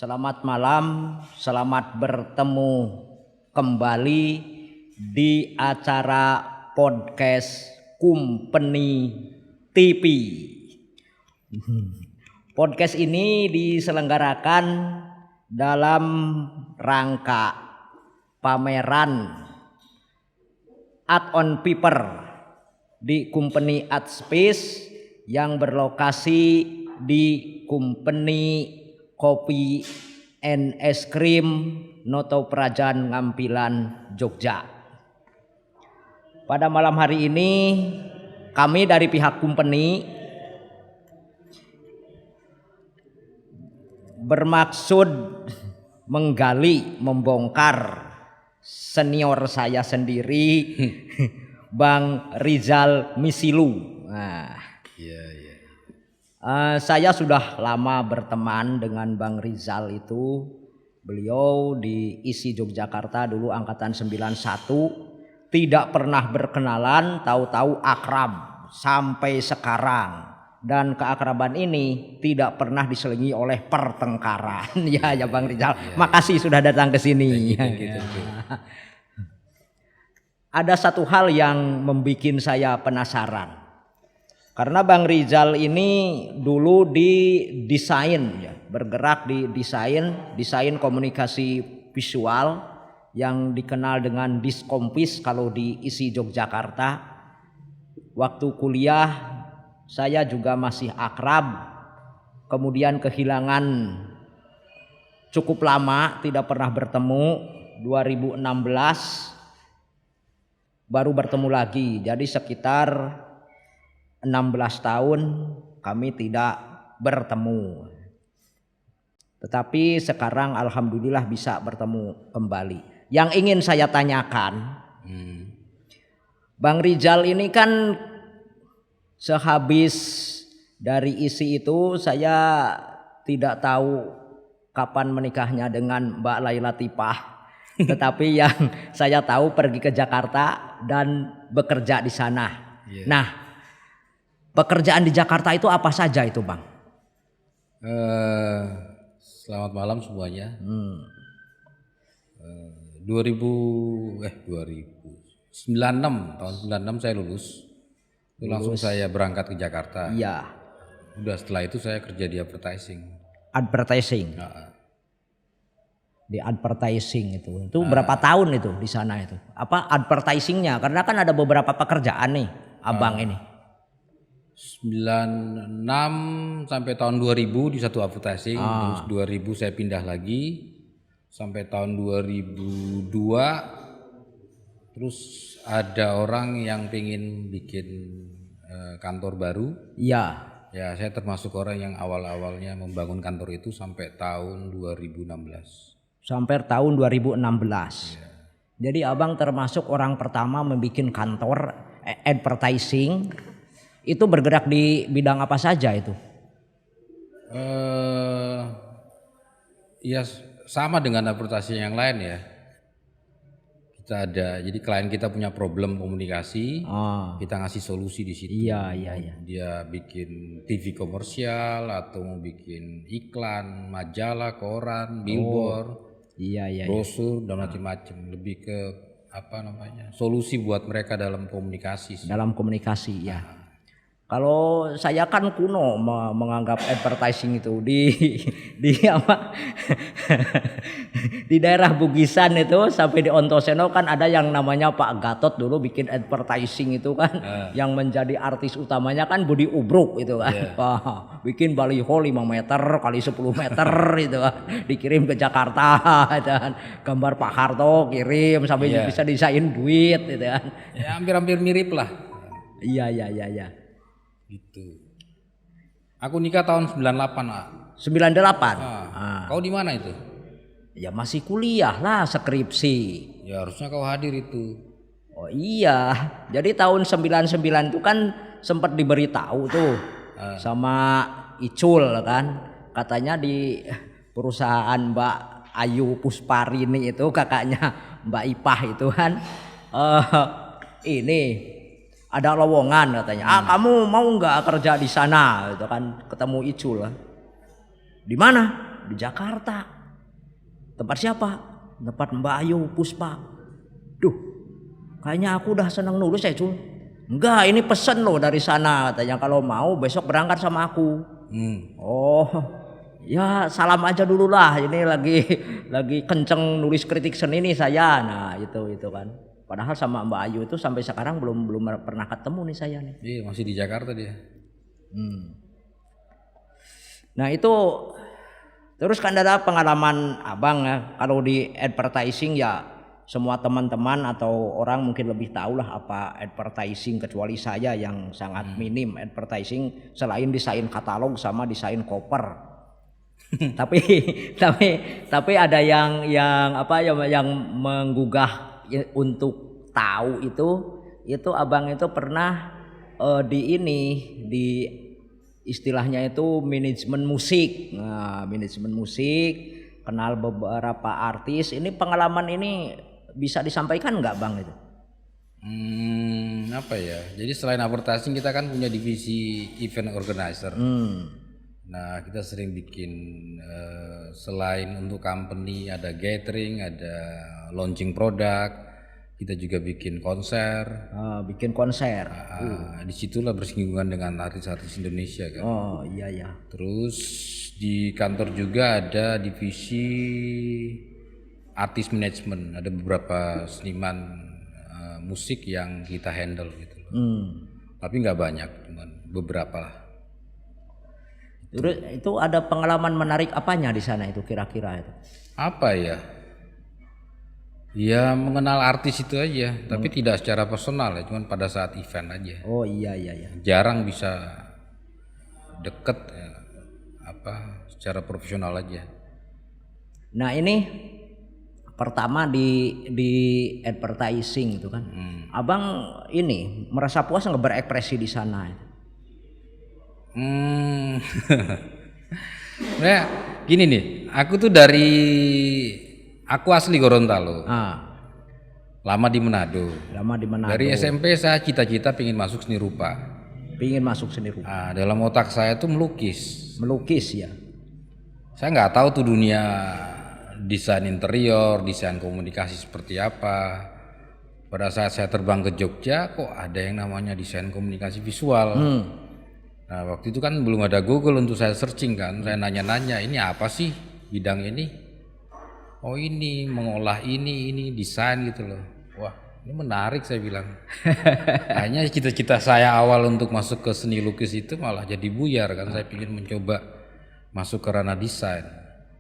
Selamat malam, selamat bertemu kembali di acara podcast Kumpeni TV. Podcast ini diselenggarakan dalam rangka pameran Art on Paper di Kumpeni Art Space yang berlokasi di Kumpeni Kopi and Es Krim Noto Prajan Ngampilan Jogja. Pada malam hari ini kami dari pihak Kumpeni bermaksud menggali, membongkar senior saya sendiri Bang Rizal Misilu. Saya sudah lama berteman dengan Bang Rizal itu. Beliau di ISI Yogyakarta dulu angkatan 91, tidak pernah berkenalan, tahu-tahu akrab sampai sekarang. Dan keakraban ini tidak pernah diselingi oleh pertengkaran. Ya Bang Rizal, makasih sudah datang ke sini. Ada satu hal yang membuat saya penasaran. Karena Bang Rizal ini dulu di desain, bergerak di desain komunikasi visual yang dikenal dengan Diskompis kalau di ISI Yogyakarta. Waktu kuliah saya juga masih akrab, kemudian kehilangan cukup lama, tidak pernah bertemu. 2016 baru bertemu lagi, jadi sekitar 16 tahun kami tidak bertemu. Tetapi sekarang alhamdulillah bisa bertemu kembali. Yang ingin saya tanyakan, Bang Rizal ini kan sehabis dari ISI itu saya tidak tahu kapan menikahnya dengan Mbak Laila Tipah. Tetapi yang saya tahu pergi ke Jakarta dan bekerja di sana. Nah, pekerjaan di Jakarta itu apa saja itu, Bang? Selamat malam semuanya. 96 tahun 96 saya lulus. Itu langsung saya berangkat ke Jakarta. Iya. Udah setelah itu saya kerja di advertising. Advertising. Di advertising itu berapa tahun itu di sana itu? Apa advertisingnya? Karena kan ada beberapa pekerjaan nih, Abang ini. 96 sampai tahun 2000 di satu advertising, terus 2000 saya pindah lagi sampai tahun 2002, terus ada orang yang pengen bikin kantor baru. Iya. Ya, saya termasuk orang yang awal-awalnya membangun kantor itu sampai tahun 2016. Sampai tahun 2016. Ya. Jadi Abang termasuk orang pertama membuat kantor advertising. Itu bergerak di bidang apa saja itu? Ya sama dengan advertising yang lain ya. Kita ada, jadi klien kita punya problem komunikasi, kita ngasih solusi di situ. Iya. Dia bikin TV komersial atau mau bikin iklan, majalah, koran, billboard, brosur dan macam-macam. Lebih ke solusi buat mereka dalam komunikasi. Dalam komunikasi ya. Kalau saya kan kuno menganggap advertising itu di di daerah Bugisan itu sampai di Ontoseno kan ada yang namanya Pak Gatot dulu bikin advertising itu kan, yang menjadi artis utamanya kan Budi Ubruk itu kan. Bikin baliho 5 meter kali 10 meter itu kan, dikirim ke Jakarta dan gambar Pak Harto kirim sampai bisa desain duit itu kan. Ya hampir-hampir mirip lah. Iya. Gitu. Aku nikah tahun 98, Pak. 98. Kau di mana itu? Ya masih kuliah lah, skripsi. Ya harusnya kau hadir itu. Oh iya. Jadi tahun 99 itu kan sempat diberitahu tuh sama Icul kan. Katanya di perusahaan Mbak Ayu Pusparini itu, kakaknya Mbak Ipah itu kan, ini ada lowongan katanya. Kamu mau nggak kerja di sana? Itu kan ketemu Icul. Di mana? Di Jakarta. Tempat siapa? Tempat Mbak Ayu Puspa. Duh, kayaknya aku udah seneng nulis ya Cul. Enggak, ini pesen loh dari sana katanya, kalau mau besok berangkat sama aku. Oh, ya salam aja dulu lah, ini lagi kenceng nulis kritik seni nih saya. Nah itu kan. Padahal sama Mbak Ayu itu sampai sekarang belum pernah ketemu nih saya nih. Iya, masih di Jakarta dia. Nah itu terus kan ada pengalaman abang ya, kalau di advertising ya semua teman-teman atau orang mungkin lebih tahu lah apa advertising, kecuali saya yang sangat minim advertising selain desain katalog sama desain cover. tapi ada yang apa yang menggugah untuk tahu itu abang itu pernah di istilahnya itu manajemen musik. Nah, manajemen musik, kenal beberapa artis. Ini pengalaman ini bisa disampaikan nggak bang itu? Apa ya? Jadi selain advertising kita kan punya divisi event organizer. Nah kita sering bikin selain untuk company ada gathering, ada launching produk. Kita juga bikin konser. Bikin konser. Disitulah bersinggungan dengan artis-artis Indonesia kan. Oh iya ya. Terus di kantor juga ada divisi artis manajemen. Ada beberapa seniman musik yang kita handle gitu. Tapi nggak banyak, cuman beberapa lah. Terus itu ada pengalaman menarik apanya di sana itu kira-kira itu? Apa ya? Ya mengenal artis itu aja, tapi tidak secara personal ya, cuman pada saat event aja. Oh iya. Jarang bisa deket ya, secara profesional aja. Nah ini pertama di advertising itu kan, abang ini merasa puas nggak berekspresi di sana? Nah gini nih, aku asli Gorontalo. Lama di Manado. Dari SMP saya cita-cita pengen masuk seni rupa. Dalam otak saya tuh melukis. Melukis ya. Saya nggak tahu tuh dunia desain interior, desain komunikasi seperti apa. Pada saat saya terbang ke Jogja, kok ada yang namanya desain komunikasi visual. Nah waktu itu kan belum ada Google untuk saya searching kan. Saya nanya-nanya, ini apa sih bidang ini? Oh ini mengolah ini desain gitu loh. Wah ini menarik saya bilang. Hanya cita-cita saya awal untuk masuk ke seni lukis itu malah jadi buyar kan. Saya ingin mencoba masuk ke ranah desain.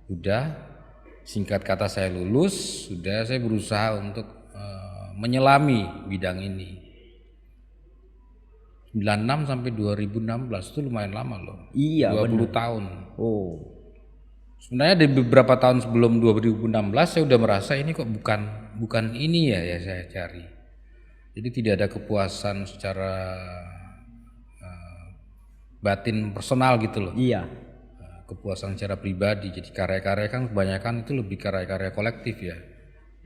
Udah singkat kata saya lulus, sudah saya berusaha untuk menyelami bidang ini. 96 sampai 2016 itu lumayan lama loh. Iya 20 bener. tahun. Oh. Sebenarnya di beberapa tahun sebelum 2016 saya udah merasa ini kok bukan ini ya saya cari. Jadi tidak ada kepuasan secara batin personal gitu loh. Iya. Kepuasan secara pribadi. Jadi karya-karya kan kebanyakan itu lebih karya-karya kolektif ya.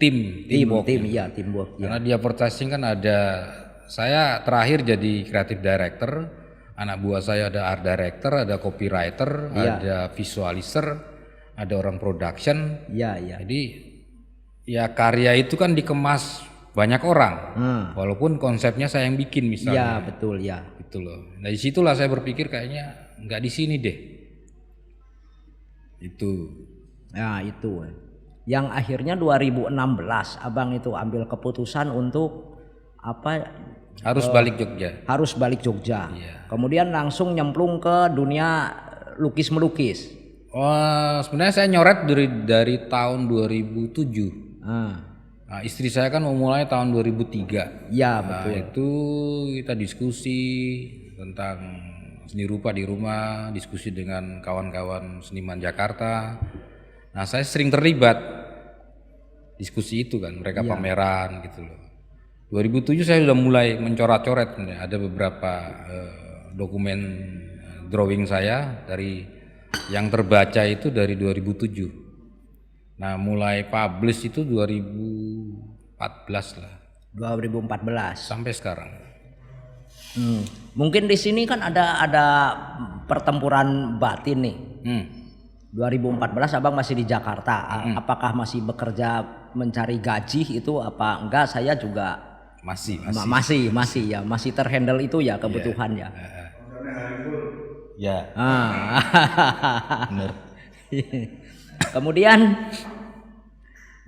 Tim iya teamwork. Karena di advertising kan saya terakhir jadi creative director, anak buah saya ada art director, ada copywriter, ada visualizer, ada orang production. Iya. Jadi ya karya itu kan dikemas banyak orang. Walaupun konsepnya saya yang bikin misalnya. Iya betul ya. Gitu loh. Nah disitulah saya berpikir kayaknya nggak di sini deh. Itu. Nah itu. Yang akhirnya 2016 abang itu ambil keputusan untuk harus balik Jogja. Harus balik Jogja. Iya. Kemudian langsung nyemplung ke dunia lukis melukis. Sebenarnya saya nyoret dari tahun 2007. Nah, istri saya kan memulai tahun 2003. Iya betul. Itu kita diskusi tentang seni rupa di rumah, diskusi dengan kawan-kawan seniman Jakarta. Nah saya sering terlibat diskusi itu kan, mereka pameran gitu loh. 2007 saya sudah mulai mencoret-coret, ada beberapa dokumen drawing saya dari yang terbaca itu dari 2007. Nah mulai publish itu 2014 lah. 2014 sampai sekarang. Mungkin di sini kan ada pertempuran batin nih. 2014 Abang masih di Jakarta. Apakah masih bekerja mencari gaji itu apa enggak? Saya juga masih ya, masih terhandle itu ya kebutuhan ya. Ya. Benar. Kemudian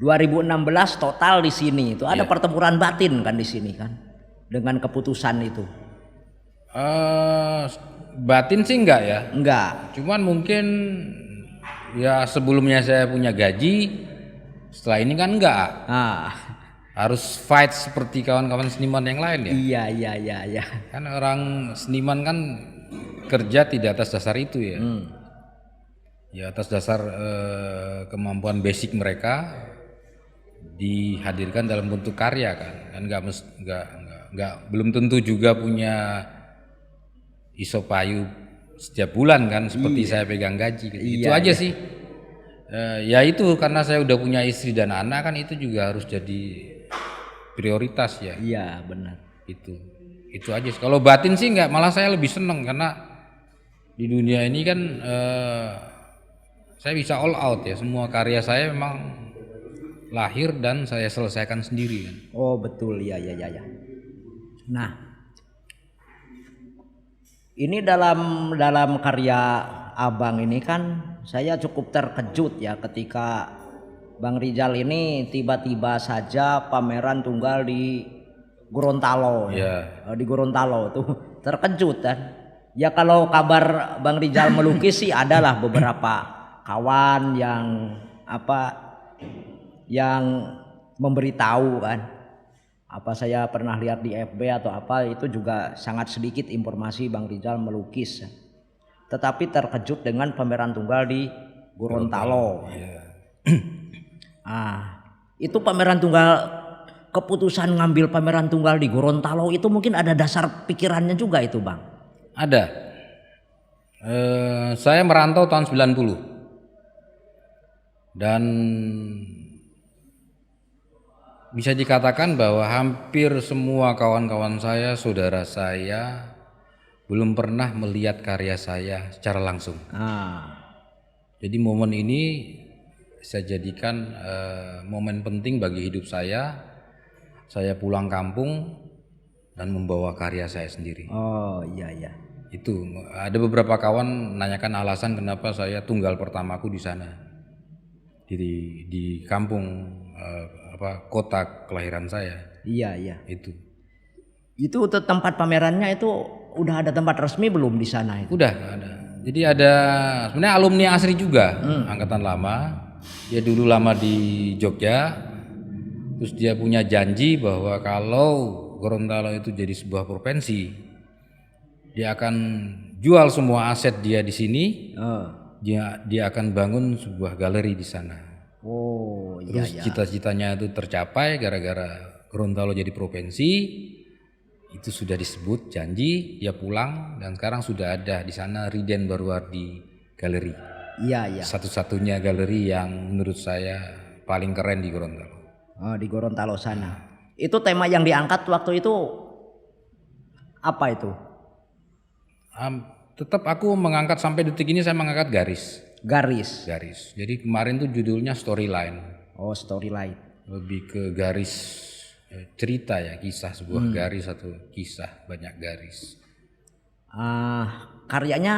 2016 total di sini itu ada pertempuran batin kan di sini kan dengan keputusan itu. Batin sih enggak ya. Enggak. Cuman mungkin ya sebelumnya saya punya gaji, setelah ini kan enggak. Harus fight seperti kawan-kawan seniman yang lain ya. Iya. Kan orang seniman kan kerja tidak atas dasar itu ya. Ya atas dasar kemampuan basic mereka dihadirkan dalam bentuk karya kan. Kan belum tentu juga punya isopayu setiap bulan kan seperti saya pegang gaji gitu. Itu aja sih. Ya itu karena saya udah punya istri dan anak kan itu juga harus jadi prioritas ya. Iya benar. Itu aja sih. Kalau batin sih enggak, malah saya lebih seneng karena di dunia ini kan saya bisa all out ya. Semua karya saya memang lahir dan saya selesaikan sendiri kan. Oh betul ya. Nah ini dalam karya Abang ini kan saya cukup terkejut ya ketika Bang Rizal ini tiba-tiba saja pameran tunggal di Gorontalo ya. Di Gorontalo tuh terkejut kan. Ya kalau kabar Bang Rizal melukis sih adalah beberapa kawan yang memberitahu kan. Apa saya pernah lihat di FB atau apa itu juga sangat sedikit informasi Bang Rizal melukis. Tetapi terkejut dengan pameran tunggal di Gorontalo. Itu pameran tunggal, keputusan ngambil pameran tunggal di Gorontalo itu mungkin ada dasar pikirannya juga itu Bang. Ada. Saya merantau tahun 90. Dan bisa dikatakan bahwa hampir semua kawan-kawan saya, saudara saya belum pernah melihat karya saya secara langsung. Jadi momen ini saya jadikan momen penting bagi hidup saya. Saya pulang kampung dan membawa karya saya sendiri. Oh iya. Itu ada beberapa kawan nanyakan alasan kenapa saya tunggal pertamaku di sana, di kampung kota kelahiran saya. Iya. Itu tempat pamerannya itu udah ada tempat resmi belum di sana itu? Udah ada. Jadi ada sebenarnya alumni asri juga, angkatan lama. Dia dulu lama di Jogja. Terus dia punya janji bahwa kalau Gorontalo itu jadi sebuah provinsi, dia akan jual semua aset dia di sini. Dia akan bangun sebuah galeri di sana. Oh iya. Terus cita-citanya itu tercapai gara-gara Gorontalo jadi provinsi. Itu sudah disebut janji, dia pulang dan sekarang sudah ada di sana Riden Barwardi Galeri. Iya. Satu-satunya galeri yang menurut saya paling keren di Gorontalo. Di Gorontalo sana. Itu tema yang diangkat waktu itu apa itu? Tetap aku mengangkat sampai detik ini saya mengangkat garis. Jadi kemarin tuh judulnya storyline. Oh storyline. Lebih ke garis cerita ya, kisah sebuah garis atau kisah banyak garis. Karyanya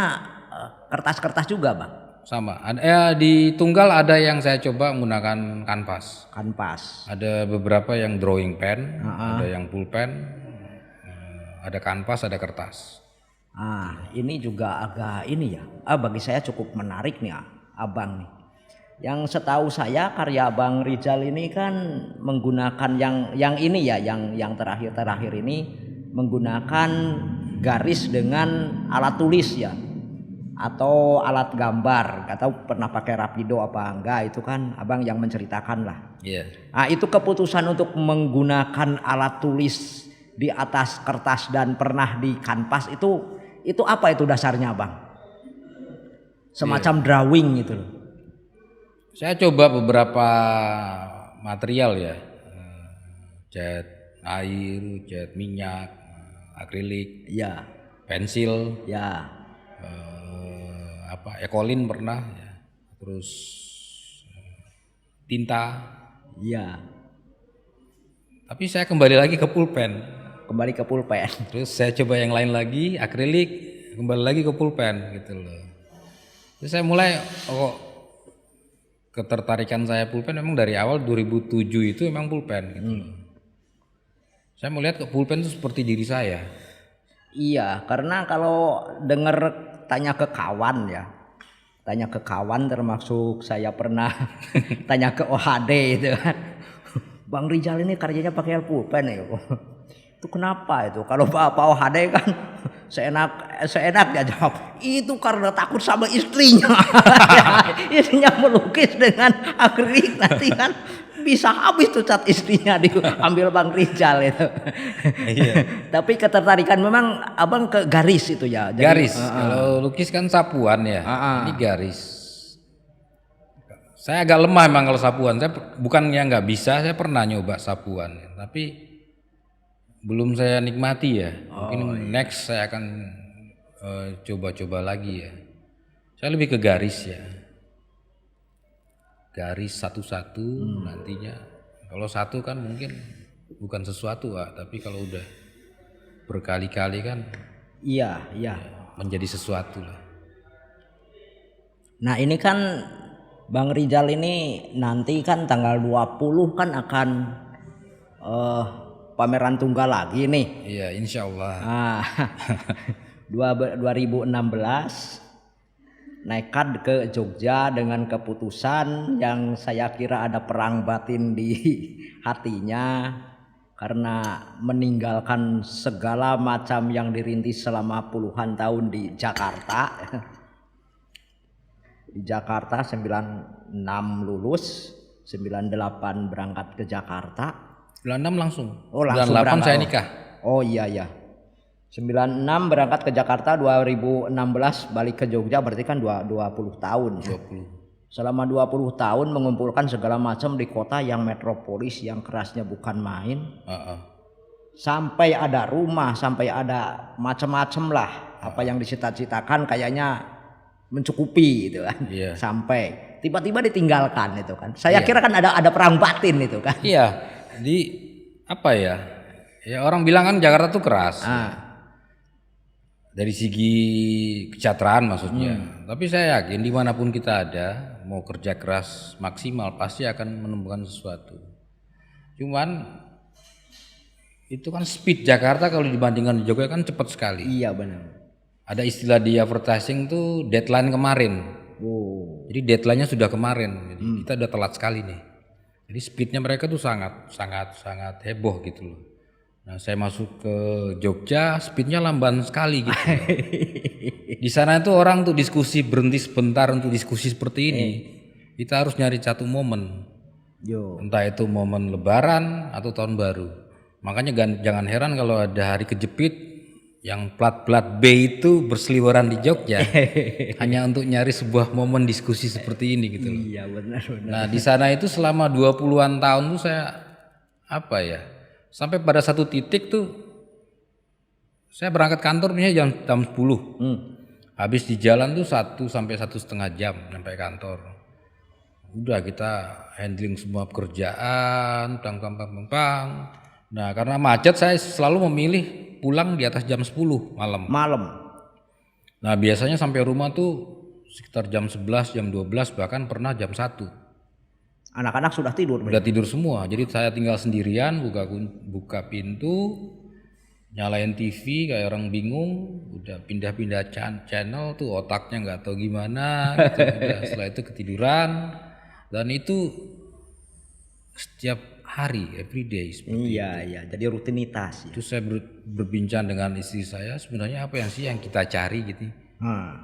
kertas-kertas juga Bang? Sama. Di tunggal ada yang saya coba menggunakan kanvas. Ada beberapa yang drawing pen, ada yang pulpen, ada kanvas, ada kertas. Ini juga agak ini ya. Bagi saya cukup menarik nih Abang nih. Yang setahu saya karya Bang Rizal ini kan menggunakan yang ini ya, yang terakhir ini menggunakan garis dengan alat tulis ya. Atau alat gambar, nggak tahu pernah pakai Rapido apa enggak, itu kan Abang yang menceritakan lah. Itu keputusan untuk menggunakan alat tulis di atas kertas dan pernah di kanvas itu apa itu dasarnya Bang? Semacam drawing gitu loh. Saya coba beberapa material ya, cat air, cat minyak, akrilik, pensil, ekolin pernah ya, terus tinta. Iya. Tapi saya kembali lagi ke pulpen. Kembali ke pulpen. Terus saya coba yang lain lagi, akrilik, kembali lagi ke pulpen gitu loh. Terus saya mulai ketertarikan saya pulpen memang dari awal 2007 itu memang pulpen gitu loh. Saya melihat ke pulpen itu seperti diri saya. Iya, karena kalau dengar tanya ke kawan ya, tanya ke kawan termasuk saya pernah tanya ke OHD itu kan, Bang Rijal ini karyanya pakai pulpen ya. Itu kenapa itu? Kalau Pak OHD kan seenaknya jawab, itu karena takut sama istrinya. Istrinya melukis dengan akrilik nanti kan bisa habis tuh cat istrinya diambil Bang Rijal itu. Iya. Tapi ketertarikan memang abang ke garis itu ya. Jadi, garis. Kalau lukis kan sapuan ya. Ini garis. Saya agak lemah memang kalau sapuan. Saya bukannya nggak bisa, saya pernah nyoba sapuan, tapi belum saya nikmati ya. Mungkin next saya akan coba-coba lagi ya. Saya lebih ke garis ya. Garis satu-satu nantinya. Kalau satu kan mungkin bukan sesuatu tapi kalau udah berkali-kali kan iya menjadi sesuatu lah. Nah ini kan Bang Rijal ini nanti kan tanggal 20 kan akan pameran tunggal lagi nih. Iya insya Allah. 2016 nekat ke Jogja dengan keputusan yang saya kira ada perang batin di hatinya karena meninggalkan segala macam yang dirintis selama puluhan tahun di Jakarta. Di Jakarta 96 lulus, 98 berangkat ke Jakarta. 96 langsung. Oh langsung 98 berangkat. saya nikah. Oh iya. 96 berangkat ke Jakarta, 2016 balik ke Jogja, berarti kan 20 tahun. 20. Selama 20 tahun mengumpulkan segala macam di kota yang metropolis yang kerasnya bukan main. Sampai ada rumah, sampai ada macam-macam lah. Apa yang disita-citakan kayaknya mencukupi gitu kan. Iya. Sampai tiba-tiba ditinggalkan itu kan. Saya kira kan ada perang batin itu kan. Iya. Jadi apa ya? Ya orang bilang kan Jakarta tuh keras. Dari segi kesejahteraan maksudnya. Tapi saya yakin dimanapun kita ada, mau kerja keras maksimal pasti akan menemukan sesuatu. Cuman itu kan speed Jakarta kalau dibandingkan di Jogja kan cepat sekali. Iya benar. Ada istilah di advertising tuh deadline kemarin. Jadi deadline-nya sudah kemarin. Jadi kita udah telat sekali nih. Jadi speednya mereka tuh sangat heboh gitu loh. Nah saya masuk ke Jogja speednya lamban sekali gitu. Di sana itu orang tuh diskusi berhenti sebentar untuk diskusi seperti ini. Kita harus nyari satu momen. Entah itu momen Lebaran atau Tahun Baru. Makanya jangan heran kalau ada hari kejepit yang plat B itu berseliweran di Jogja hanya untuk nyari sebuah momen diskusi seperti ini gitu. Iya benar. Nah di sana itu selama 20-an tahun tuh saya sampai pada satu titik tuh saya berangkat kantor misalnya jam 10. Habis di jalan tuh 1 sampai 1,5 jam sampai kantor. Udah kita handling semua pekerjaan, pang. Nah, karena macet saya selalu memilih pulang di atas jam 10 malam. Nah, biasanya sampai rumah tuh sekitar jam 11, jam 12 bahkan pernah jam 1. Anak-anak sudah tidur. Udah tidur semua. Jadi saya tinggal sendirian, buka pintu, nyalain TV kayak orang bingung, udah pindah-pindah channel tuh otaknya nggak tahu gimana gitu. Udah, setelah itu ketiduran dan itu setiap hari, everyday seperti itu. Iya, jadi rutinitas. Itu saya berbincang dengan istri saya, sebenarnya apa yang kita cari gitu.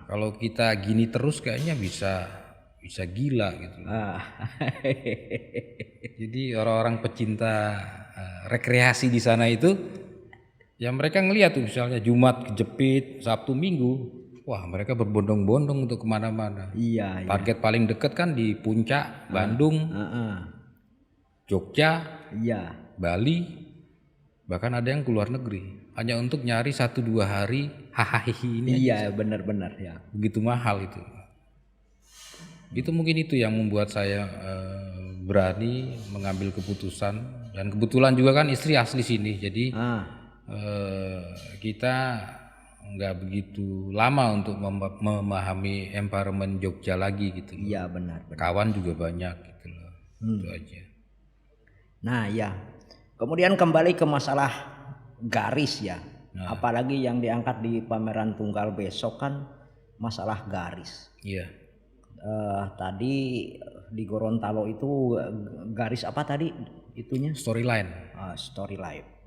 Kalau kita gini terus kayaknya bisa gila gitu. Jadi orang-orang pecinta rekreasi di sana itu ya mereka ngelihat tuh misalnya Jumat kejepit, Sabtu Minggu, wah mereka berbondong-bondong untuk kemana-mana. Iya. Target paling dekat kan di Puncak, Bandung, Jogja, Bali, bahkan ada yang keluar negeri hanya untuk nyari 1-2 hari hahaha ini. Iya benar ya. Begitu mahal itu. Itu mungkin itu yang membuat saya berani mengambil keputusan, dan kebetulan juga kan istri asli sini, jadi kita nggak begitu lama untuk memahami environment Jogja lagi gitu. Iya benar. Kawan juga banyak gitu loh. Itu aja. Nah ya, kemudian kembali ke masalah garis ya. Apalagi yang diangkat di pameran tunggal besok kan masalah garis. Iya. Tadi di Gorontalo itu garis apa tadi itunya? Storyline. Storyline.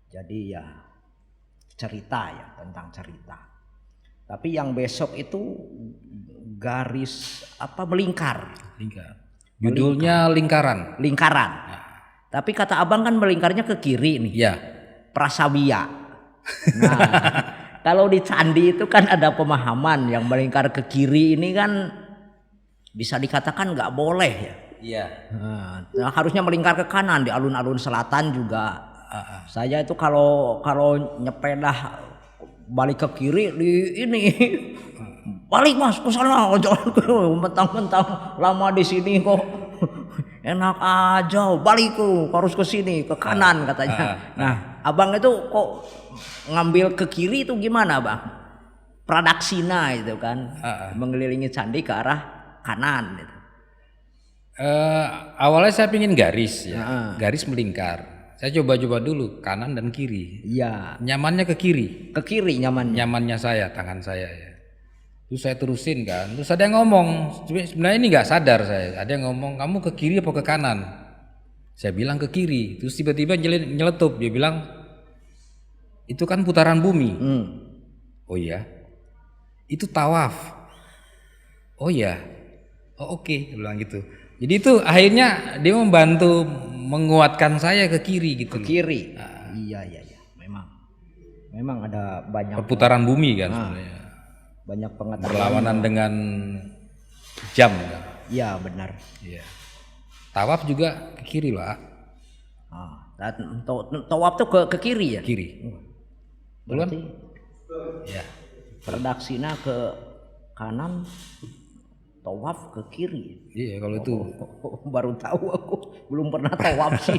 Jadi ya cerita ya, tentang cerita. Tapi yang besok itu garis apa, melingkar. Judulnya Lingkaran. Lingkaran. Tapi kata abang kan melingkarnya ke kiri nih. Iya. Prasawiya. Nah, kalau di candi itu kan ada pemahaman yang melingkar ke kiri ini kan bisa dikatakan nggak boleh ya. Iya. Nah, harusnya melingkar ke kanan. Di alun-alun selatan juga. Saya itu kalau nyepedah balik ke kiri di ini, balik mas ke sana, jangan mentang-mentang lama di sini kok enak aja, balik harus ke sini, ke kanan katanya. Nah, abang itu kok ngambil ke kiri itu gimana bang? Pradaksina itu kan, mengelilingi candi ke arah kanan. Gitu. Awalnya saya pingin garis ya, garis melingkar. Saya coba-coba dulu kanan dan kiri. Iya. Nyamannya ke kiri. Ke kiri nyamannya. Nyamannya saya, tangan saya ya. Terus saya terusin kan. Terus ada yang ngomong, sebenarnya ini nggak sadar saya. Ada yang ngomong, kamu ke kiri apa ke kanan? Saya bilang ke kiri. Terus tiba-tiba nyeletup, dia bilang itu kan putaran bumi. Oh iya. Itu tawaf. Oh iya. Oh oke, dia bilang gitu. Jadi itu akhirnya dia membantu menguatkan saya ke kiri gitu. Ke kiri. Iya. Memang ada banyak perputaran bumi kan sebenarnya. Banyak pengetahuan. Berlawanan dengan jam kan. Iya benar. Iya. Tawaf juga ke kiri lah. Tawaf tuh ke kiri ya? Kiri. Berarti ya. Pradaksina ke kanan, tawaf ke kiri. Iya kalau itu. Baru tahu aku, belum pernah tawaf sih.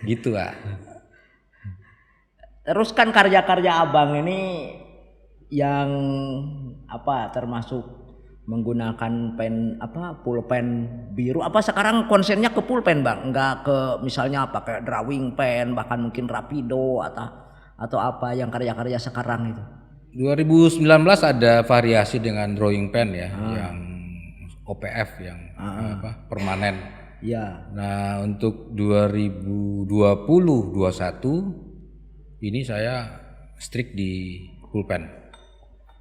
Gitu lah. Terus kan karya-karya abang ini yang apa termasuk menggunakan pulpen biru, apa sekarang konsennya ke pulpen bang, enggak ke misalnya pakai drawing pen, bahkan mungkin rapido atau apa yang karya-karya sekarang itu. 2019 ada variasi dengan drawing pen ya, yang OPF yang permanen. Ya. Nah untuk 2020-21 ini saya strict di pulpen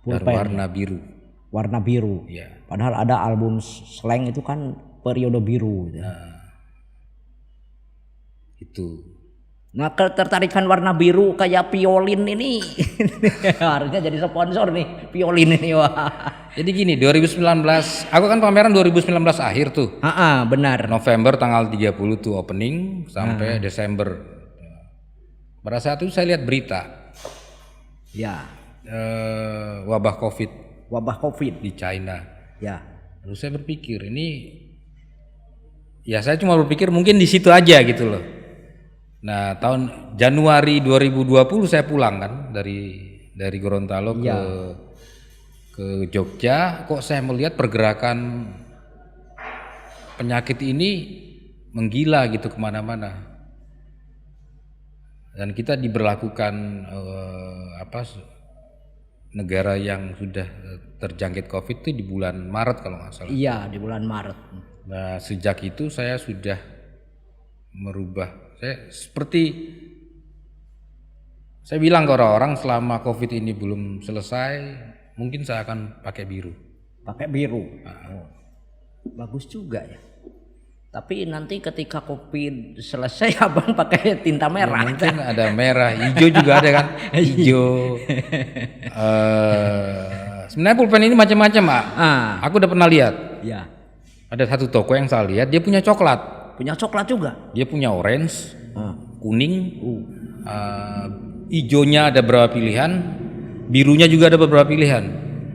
dan warna biru. Warna biru. Ya. Padahal ada album slang itu kan periode biru. Gitu. Itu. Nah ketertarikan warna biru kayak violin ini harusnya jadi sponsor nih violin ini. Wah. Jadi gini 2019, aku kan pameran 2019 akhir tuh. Benar. November tanggal 30 tuh opening sampai Desember. Pada saat itu saya lihat berita. Ya. Wabah COVID di China. Ya. Lalu saya berpikir saya cuma berpikir mungkin di situ aja gitu loh. Nah tahun Januari 2020 saya pulang kan dari Gorontalo ke Jogja, kok saya melihat pergerakan penyakit ini menggila gitu kemana-mana. Dan kita diberlakukan negara yang sudah terjangkit COVID itu di bulan Maret kalau nggak salah. Iya di bulan Maret. Nah sejak itu saya sudah merubah. Saya bilang ke orang-orang selama COVID ini belum selesai, mungkin saya akan pakai biru. Pakai biru. Bagus juga ya. Tapi nanti ketika COVID selesai abang pakai tinta merah. Ya, mungkin ada merah, hijau juga ada kan? Hijau. Sebenarnya pulpen ini macam-macam, Pak. Aku udah pernah lihat. Ya. Ada satu toko yang saya lihat dia punya coklat. Punya coklat juga. Dia punya orange, kuning, hijaunya ada berapa pilihan, Birunya juga ada beberapa pilihan.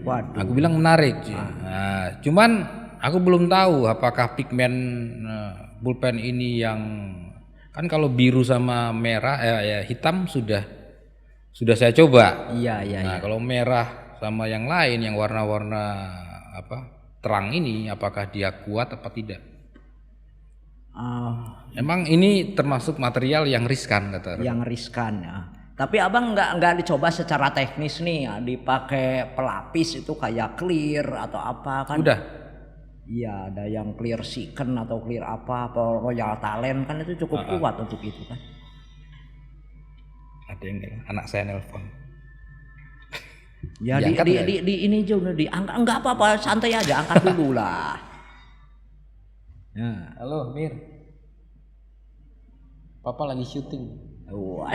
Waduh. Aku bilang menarik. Nah, cuman aku belum tahu apakah pigmen pulpen ini yang kan kalau biru sama merah hitam sudah saya coba. Iya. Nah, kalau merah sama yang lain yang warna-warna terang ini apakah dia kuat apa tidak? Emang ini termasuk material yang riskan kata. Yang riskan ya. Tapi abang nggak dicoba secara teknis nih ya, dipakai pelapis itu kayak clear atau apa kan? Udah. Iya, ada yang clear Siken atau clear apa Royal Talent kan itu cukup kuat untuk itu kan. Ada yang anak saya nelpon. Ya di ini juga diangkat, enggak apa-apa, santai aja, angkat dulu lah. Ya. Halo Mir, Papa lagi syuting. Wah.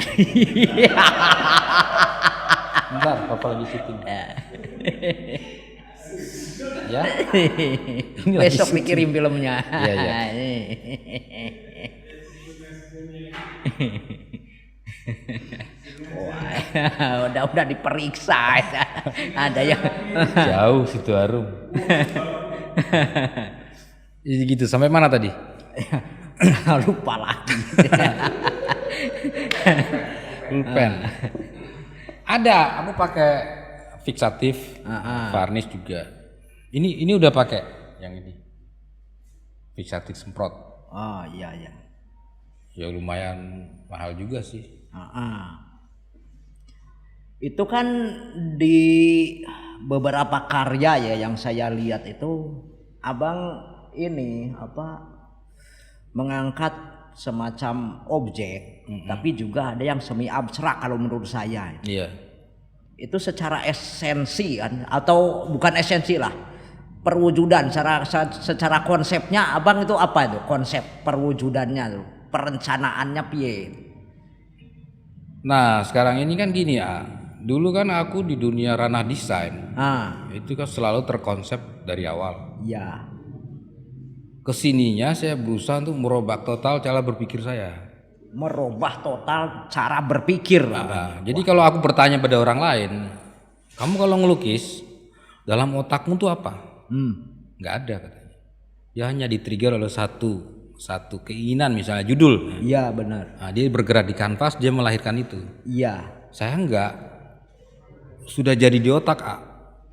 Bentar, Papa lagi syuting. Ya. Besok dikirim filmnya. Iya. Wah, udah diperiksa. Ada yang jauh situ harum. Jadi gitu, sampai mana tadi? Lupa lagi. Pulpen. Ada, aku pakai fiksatif, varnish juga. Ini udah pakai yang ini. Fiksatif semprot. Oh iya. Ya lumayan mahal juga sih. Itu kan di beberapa karya ya yang saya lihat itu abang ini mengangkat semacam objek, tapi juga ada yang semi abstrak kalau menurut saya. Iya. Itu secara esensi kan, atau bukan esensi lah, perwujudan secara konsepnya abang itu apa itu konsep perwujudannya tuh, perencanaannya piye? Nah sekarang ini kan gini ya, dulu kan aku di dunia ranah desain, itu kan selalu terkonsep dari awal. Iya. Kesininya saya berusaha untuk merubah total cara berpikir saya. Merubah total cara berpikir. Jadi kalau aku bertanya pada orang lain, kamu kalau ngelukis dalam otakmu tuh apa? Nggak ada katanya. Dia hanya di-trigger oleh satu keinginan, misalnya judul. Iya benar. Nah, dia bergerak di kanvas, dia melahirkan itu. Iya. Saya enggak. Sudah jadi di otak.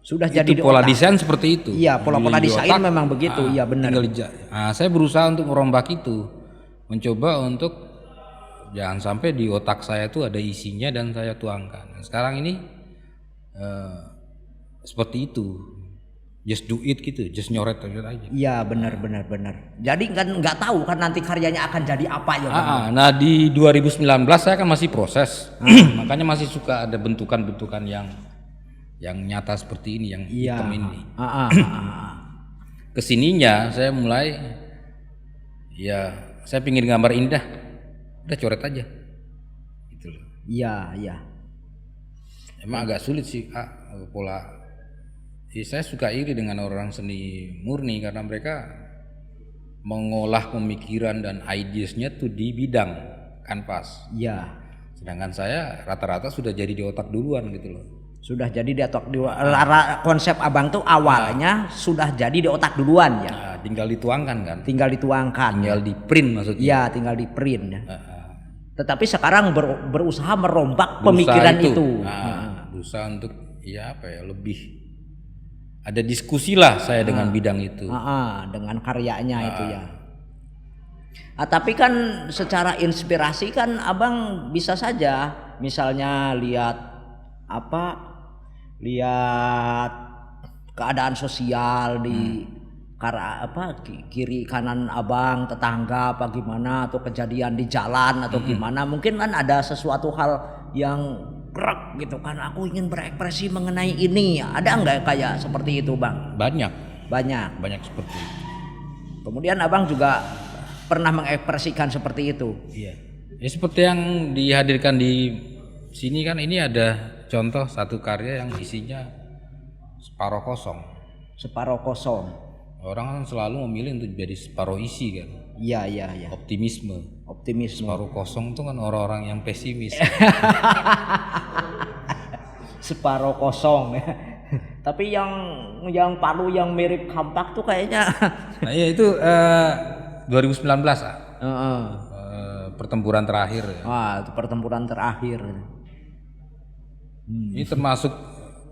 Sudah itu jadi di pola otak. desain seperti itu. Iya, pola-pola desain otak, memang begitu. Iya benar. Saya berusaha untuk merombak itu, mencoba untuk jangan sampai di otak saya itu ada isinya dan saya tuangkan. Nah, sekarang ini seperti itu, just do it gitu, just nyoret aja. Iya benar. Jadi kan nggak tahu kan nanti karyanya akan jadi apa ya. Nah di 2019 saya kan masih proses, makanya masih suka ada bentukan-bentukan yang nyata seperti ini, yang hitam ini. Kesininya saya mulai, ya saya pingin gambar indah, udah coret aja, gitu loh. Iya. Emang agak sulit sih pola. Saya suka iri dengan orang seni murni karena mereka mengolah pemikiran dan ideasnya tuh di bidang kanvas. Iya. Sedangkan saya rata-rata sudah jadi di otak duluan gitu loh. Sudah jadi di otak duluan. Konsep abang tuh awalnya sudah jadi di otak duluan ya. Nah, tinggal dituangkan kan. Tinggal di print maksudnya. Iya, tinggal di print ya. Tetapi sekarang berusaha merombak pemikiran itu. Berusaha untuk lebih ada diskusi lah saya dengan bidang itu. Dengan karyanya itu ya. Tapi kan secara inspirasi kan abang bisa saja misalnya lihat keadaan sosial di kiri kanan abang, tetangga apa gimana, atau kejadian di jalan atau gimana, mungkin kan ada sesuatu hal yang gerak gitu kan, aku ingin berekspresi mengenai ini. Ada nggak kayak seperti itu bang? Banyak seperti itu. Kemudian abang juga pernah mengekspresikan seperti itu. Iya. Ya seperti yang dihadirkan di sini kan, ini ada contoh satu karya yang isinya separuh kosong. Orang kan selalu memilih untuk jadi separuh isi kan. Iya. Optimisme. Separuh kosong itu kan orang-orang yang pesimis. separuh kosong ya. Tapi yang palu yang mirip kampak tuh kayaknya. Nah iya itu 2019 ah. Pertempuran terakhir ya. Itu pertempuran terakhir. Ini termasuk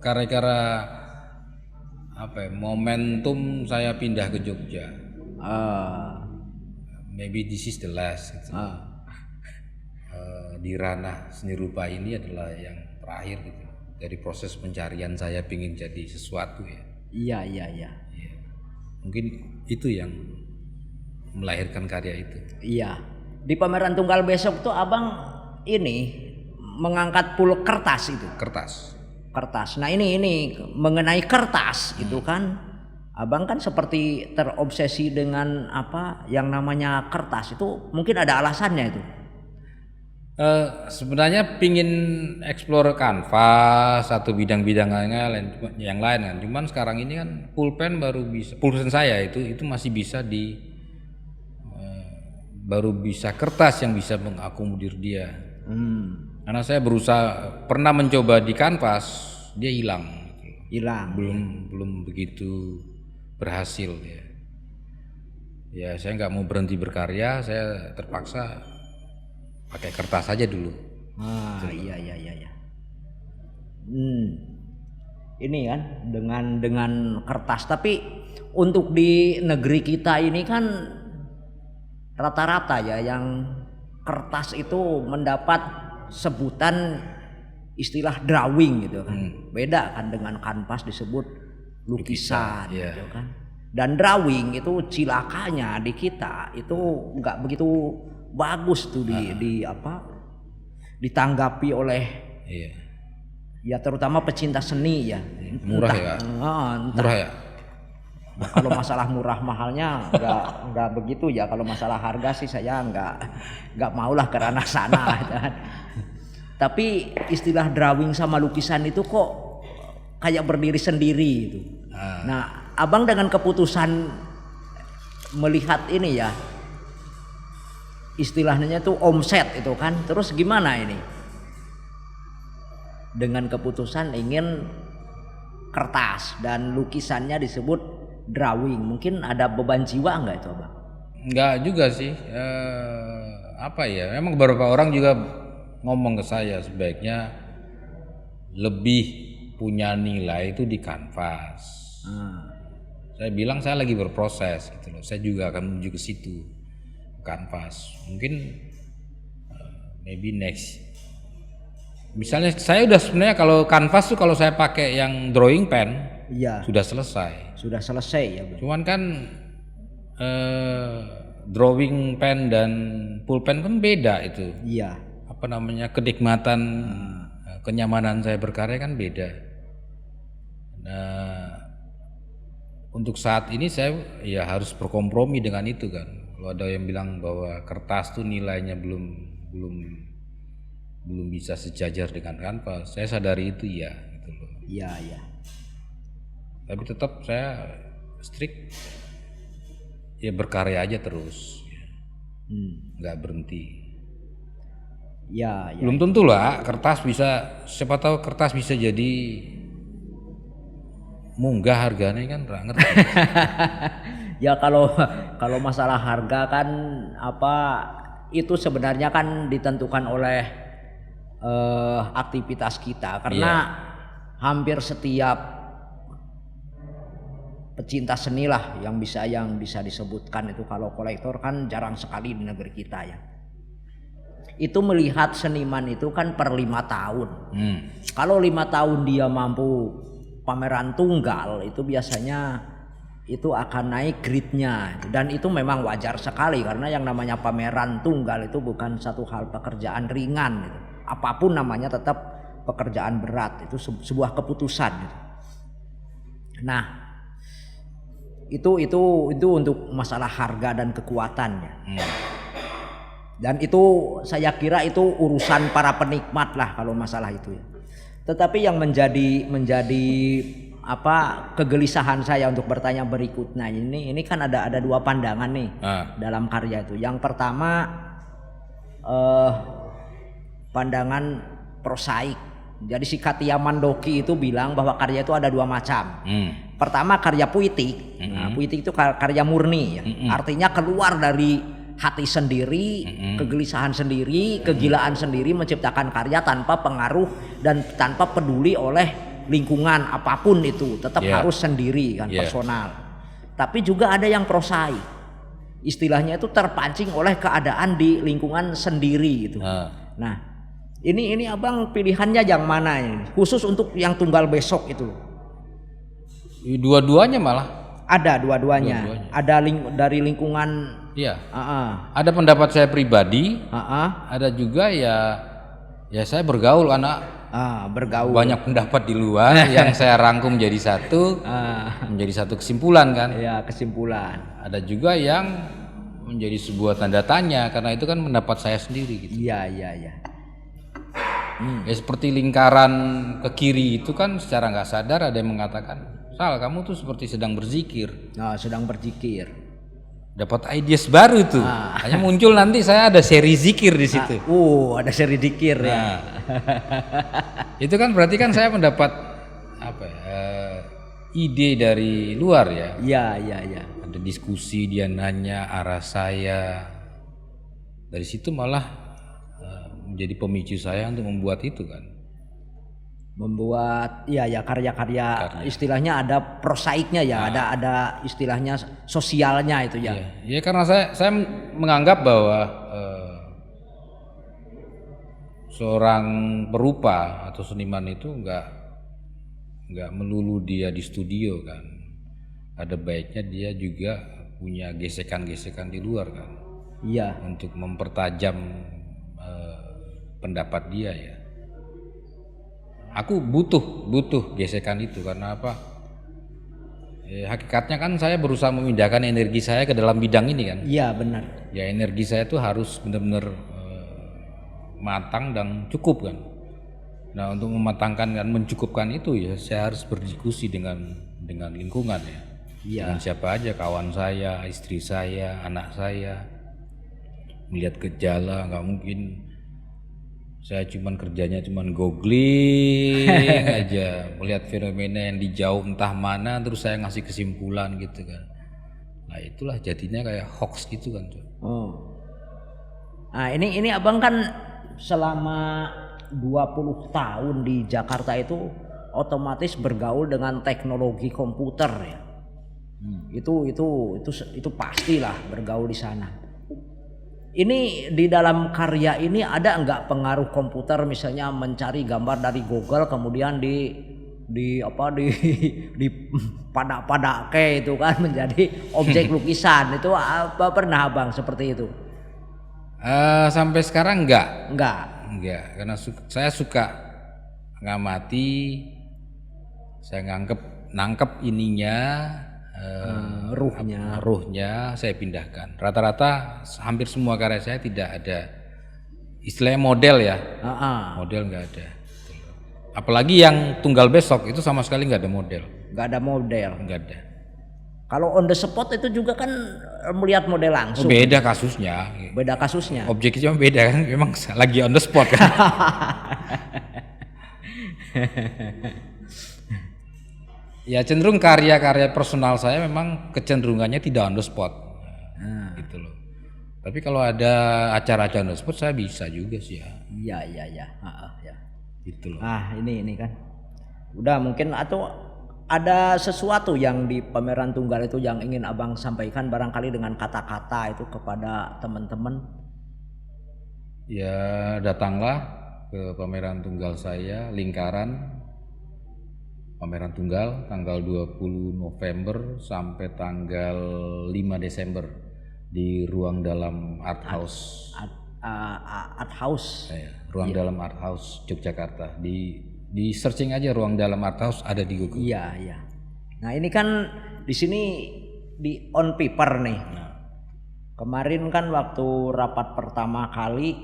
gara-gara apa ya, momentum saya pindah ke Jogja. Maybe this is the last gitu. Di ranah seni rupa ini adalah yang terakhir gitu. Dari proses pencarian saya pingin jadi sesuatu ya. Iya. Mungkin itu yang melahirkan karya itu. Iya. Di pameran tunggal besok tuh abang ini mengangkat pul kertas itu. Kertas. Nah ini mengenai kertas itu kan, abang kan seperti terobsesi dengan apa yang namanya kertas itu, mungkin ada alasannya itu. Sebenarnya pingin explore kanvas atau bidang-bidang yang lain kan. Cuman sekarang ini kan pulpen saya itu masih bisa baru bisa kertas yang bisa mengakomodir dia. Karena saya pernah mencoba di kanvas, dia hilang. Belum begitu berhasil ya. Ya saya nggak mau berhenti berkarya, saya terpaksa pakai kertas aja dulu. Iya. Ini kan dengan kertas, tapi untuk di negeri kita ini kan rata-rata ya yang kertas itu mendapat sebutan istilah drawing gitu kan. Beda kan dengan kanvas disebut lukisan gitu kan. Dan drawing itu cilakanya di kita itu nggak begitu bagus tuh ditanggapi oleh ya terutama pecinta seni ya. Murah ya. Nah, kalau masalah murah mahalnya nggak begitu ya. Kalau masalah harga sih saya nggak maulah ke ranah sana. Kan. Tapi istilah drawing sama lukisan itu kok kayak berdiri sendiri itu. Nah, abang dengan keputusan melihat ini ya, istilahnya tuh omset itu kan. Terus gimana ini? Dengan keputusan ingin kertas dan lukisannya disebut drawing, mungkin ada beban jiwa enggak itu abang? Enggak juga sih. Apa ya? Memang beberapa orang juga ngomong ke saya sebaiknya lebih punya nilai itu di kanvas. Saya bilang saya lagi berproses gitu loh. Saya juga akan menuju ke situ, kanvas. Mungkin maybe next. Misalnya saya udah sebenarnya kalau kanvas tuh kalau saya pakai yang drawing pen sudah selesai. Sudah selesai ya bang. Cuman kan drawing pen dan pulpen kan beda itu. Iya. Apa namanya kenikmatan, kenyamanan saya berkarya kan beda. Nah, untuk saat ini saya ya harus berkompromi dengan itu kan. Kalau ada yang bilang bahwa kertas tuh nilainya belum bisa sejajar dengan kanvas, saya sadari itu ya gitu loh. Iya. Tapi tetap saya strict ya berkarya aja terus, nggak berhenti. Ya. Belum tentu lah kertas bisa, siapa tahu kertas bisa jadi munggah harganya kan, nggak ngerti. Ya kalau masalah harga kan apa itu sebenarnya kan ditentukan oleh aktivitas kita karena hampir setiap pecinta seni lah yang bisa disebutkan itu kalau kolektor kan jarang sekali di negeri kita ya. Itu melihat seniman itu kan per 5 tahun. Kalau 5 tahun dia mampu pameran tunggal itu biasanya itu akan naik grade-nya dan itu memang wajar sekali karena yang namanya pameran tunggal itu bukan satu hal pekerjaan ringan gitu. Apapun namanya tetap pekerjaan berat, itu sebuah keputusan gitu. Nah, itu untuk masalah harga dan kekuatannya. Dan itu saya kira itu urusan para penikmat lah kalau masalah itu ya. Tetapi yang menjadi apa kegelisahan saya untuk bertanya berikutnya ini kan ada 2 pandangan nih dalam karya itu. Yang pertama pandangan prosaik Jadi si Katia Mandoki itu bilang bahwa karya itu ada 2 macam. Pertama karya puitik. Nah, puitik itu karya murni ya. Artinya keluar dari hati sendiri, kegelisahan sendiri, kegilaan sendiri menciptakan karya tanpa pengaruh dan tanpa peduli oleh lingkungan apapun itu. Tetap harus sendiri kan, personal. Tapi juga ada yang prosai. Istilahnya itu terpancing oleh keadaan di lingkungan sendiri gitu. Nah, ini abang pilihannya yang mana ini? Khusus untuk yang tunggal besok itu. Dua-duanya malah. Ada dua-duanya. Ada dari lingkungan. Iya. Ada pendapat saya pribadi. Ada juga ya saya bergaul karena bergaul. Banyak pendapat di luar yang saya rangkum jadi satu, menjadi satu kesimpulan kan. Iya, kesimpulan. Ada juga yang menjadi sebuah tanda tanya karena itu kan pendapat saya sendiri gitu. Iya. Ya seperti lingkaran ke kiri itu kan secara nggak sadar ada yang mengatakan, Sal, kamu tuh seperti sedang berzikir. Sedang berzikir. Dapat ideas baru tuh. Hanya muncul nanti saya ada seri zikir di situ. Ada seri zikir ya. Itu kan berarti kan saya mendapat ide dari luar ya. Iya. Ada diskusi, dia nanya arah saya. Dari situ malah menjadi pemicu saya untuk membuat itu kan. Membuat karya-karya istilahnya ada prosaiknya ya, ada istilahnya sosialnya itu ya. Iya, karena saya menganggap bahwa seorang perupa atau seniman itu enggak melulu dia di studio kan. Ada baiknya dia juga punya gesekan-gesekan di luar kan. Iya. Untuk mempertajam pendapat dia ya. Aku butuh gesekan itu karena apa? Hakikatnya kan saya berusaha memindahkan energi saya ke dalam bidang ini kan. Iya benar. Ya energi saya tuh harus benar-benar matang dan cukup kan. Nah untuk mematangkan dan mencukupkan itu ya saya harus berdiskusi dengan lingkungan ya. Iya. Dengan siapa aja, kawan saya, istri saya, anak saya. Melihat gejala nggak mungkin. Saya kerjanya googling aja, melihat fenomena yang di jauh entah mana terus saya ngasih kesimpulan gitu kan. Nah itulah jadinya kayak hoax gitu kan. Nah ini abang kan selama 20 tahun di Jakarta itu otomatis bergaul dengan teknologi komputer ya. Itu pastilah bergaul di sana. Ini di dalam karya ini ada enggak pengaruh komputer, misalnya mencari gambar dari Google kemudian di padak-padak itu kan menjadi objek lukisan, itu apa pernah abang seperti itu? Sampai sekarang enggak, karena saya suka ngamati, saya nangkep ininya. Ruhnya saya pindahkan. Rata-rata hampir semua karya saya tidak ada istilahnya model ya. Model nggak ada. Apalagi yang tunggal besok itu sama sekali nggak ada model. Nggak ada. Kalau on the spot itu juga kan melihat model langsung. Beda kasusnya. Objeknya beda kan. Memang lagi on the spot kan. Ya cenderung karya-karya personal saya memang kecenderungannya tidak on the spot, gitu loh. Tapi kalau ada acara-acara on the spot saya bisa juga sih ya. Iya. Gitu loh. Ini kan, udah mungkin atau ada sesuatu yang di pameran tunggal itu yang ingin abang sampaikan barangkali dengan kata-kata itu kepada teman-teman. Ya datanglah ke pameran tunggal saya, Lingkaran. Pameran tunggal tanggal 20 November sampai tanggal 5 Desember di Ruang Dalam Art House. Art House. Ruang Dalam Art House Yogyakarta. Di searching aja Ruang Dalam Art House ada di Google. Iya. Nah, ini kan di sini di on paper nih. Kemarin kan waktu rapat pertama kali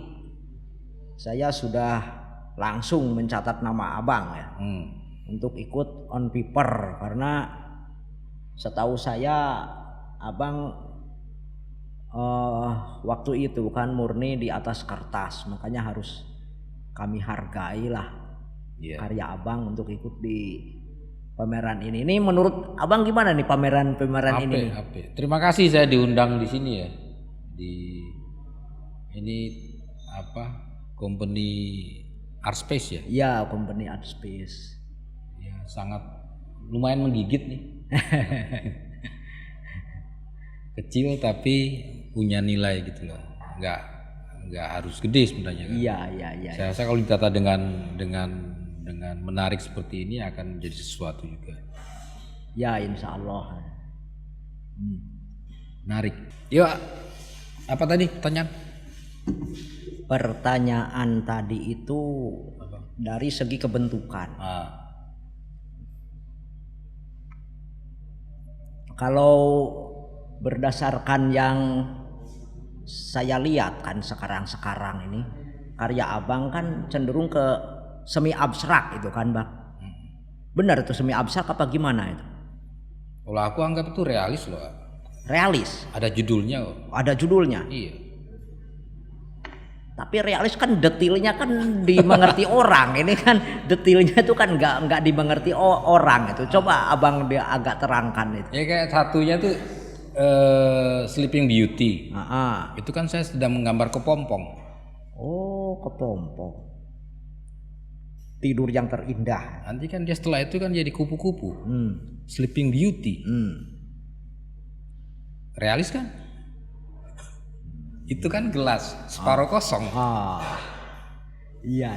saya sudah langsung mencatat nama abang ya. Untuk ikut on paper karena setahu saya abang waktu itu kan murni di atas kertas, makanya harus kami hargai lah. karya abang untuk ikut di pameran ini. Ini menurut abang gimana nih pameran ini? Terima kasih saya diundang di sini ya. Ini company Art Space ya? Iya, company Art Space. Ya, sangat lumayan menggigit nih. Kecil tapi punya nilai gitu loh. Nggak harus gede sebenarnya kan. Iya. Saya rasa kalau ditata dengan menarik seperti ini akan menjadi sesuatu juga. Ya, insya Allah. Menarik. Yuk, apa tadi pertanyaan? Pertanyaan tadi itu dari segi kebentukan. Kalau berdasarkan yang saya lihat kan sekarang ini karya abang kan cenderung ke semi abstrak itu kan bang. Benar itu semi abstrak apa gimana itu? Kalau aku anggap itu realis loh. Realis? Ada judulnya kok. Ada judulnya? Iya. Tapi realis kan detailnya kan dimengerti orang. Ini kan detailnya itu kan nggak dimengerti orang itu. Coba abang dia agak terangkan itu. Ya kayak satunya tuh Sleeping Beauty. Itu kan saya sedang menggambar kepompong. Oh, kepompong. Tidur yang terindah. Nanti kan dia setelah itu kan jadi kupu-kupu. Sleeping Beauty. Realis kan? Itu kan gelas separuh kosong. Iya.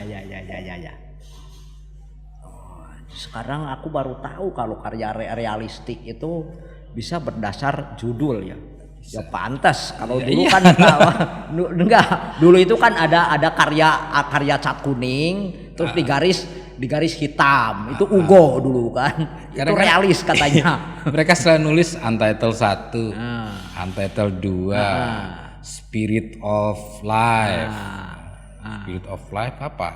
Sekarang aku baru tahu kalau karya realistik itu bisa berdasar judul ya. Ya pantas kalau dulu kan enggak. Dulu itu kan ada karya cat kuning terus digaris hitam. Itu Ugo dulu kan. Itu realis katanya. Mereka selalu nulis Untitled 1, Untitled 2. Spirit of Life. Spirit of Life apa?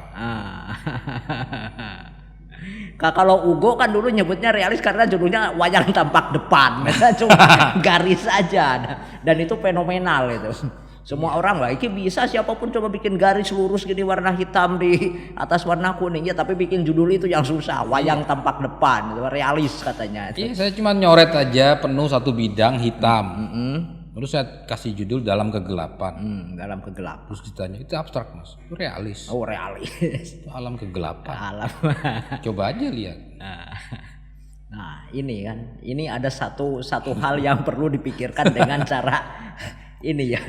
Kalau Ugo kan dulu nyebutnya realis karena judulnya wayang tampak depan. Cuma garis aja. Dan itu fenomenal itu. Semua orang lah, ini bisa siapapun coba bikin garis lurus gini warna hitam di atas warna kuning ya, tapi bikin judul itu yang susah. Wayang tampak depan, itu realis katanya. Iya, saya cuma nyoret aja penuh satu bidang hitam. Terus saya kasih judul Dalam Kegelapan. Dalam Kegelapan. Terus ditanya itu abstrak mas, itu realis. Oh realis. Itu alam kegelapan. Alam. Coba aja lihat. Nah ini kan, ini ada satu hal yang perlu dipikirkan dengan cara ini ya.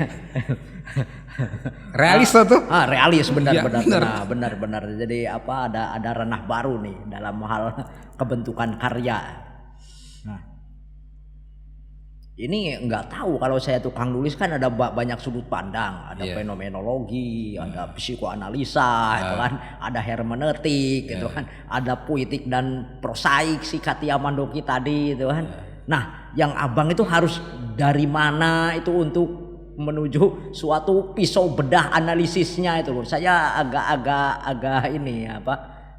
Realis tuh? Realis benar. Jadi ada ranah baru nih dalam hal kebentukan karya. Nah. Ini nggak tahu kalau saya tukang nulis kan ada banyak sudut pandang, ada fenomenologi, ada psikoanalisa, itu kan, ada hermeneutik, gitu kan, ada poetik dan prosaik si Katia Mandoki tadi, itu kan. Nah, yang abang itu harus dari mana itu untuk menuju suatu pisau bedah analisisnya itu loh. Saya agak ini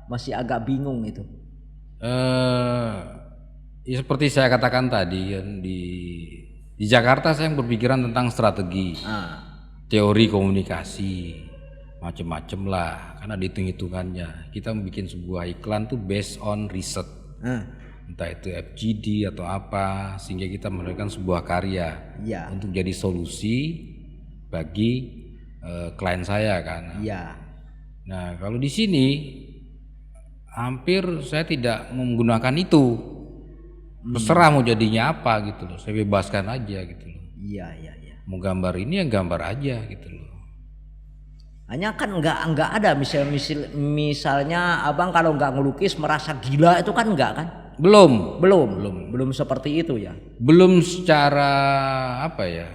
masih agak bingung itu. Ya seperti saya katakan tadi kan di Jakarta saya berpikiran tentang strategi, teori komunikasi, macam-macam lah, karena hitung-hitungannya. Kita membuat sebuah iklan tuh based on research, entah itu FGD atau apa, sehingga kita melahirkan sebuah karya untuk jadi solusi bagi klien saya kan. Nah kalau di sini hampir saya tidak menggunakan itu. Terserah mau jadinya apa gitu loh, saya bebaskan aja gitu loh. Iya. Mau gambar ini yang gambar aja gitu loh. Hanya kan nggak ada misalnya abang kalau nggak ngelukis merasa gila itu kan enggak kan? Belum seperti itu ya. Belum secara apa ya?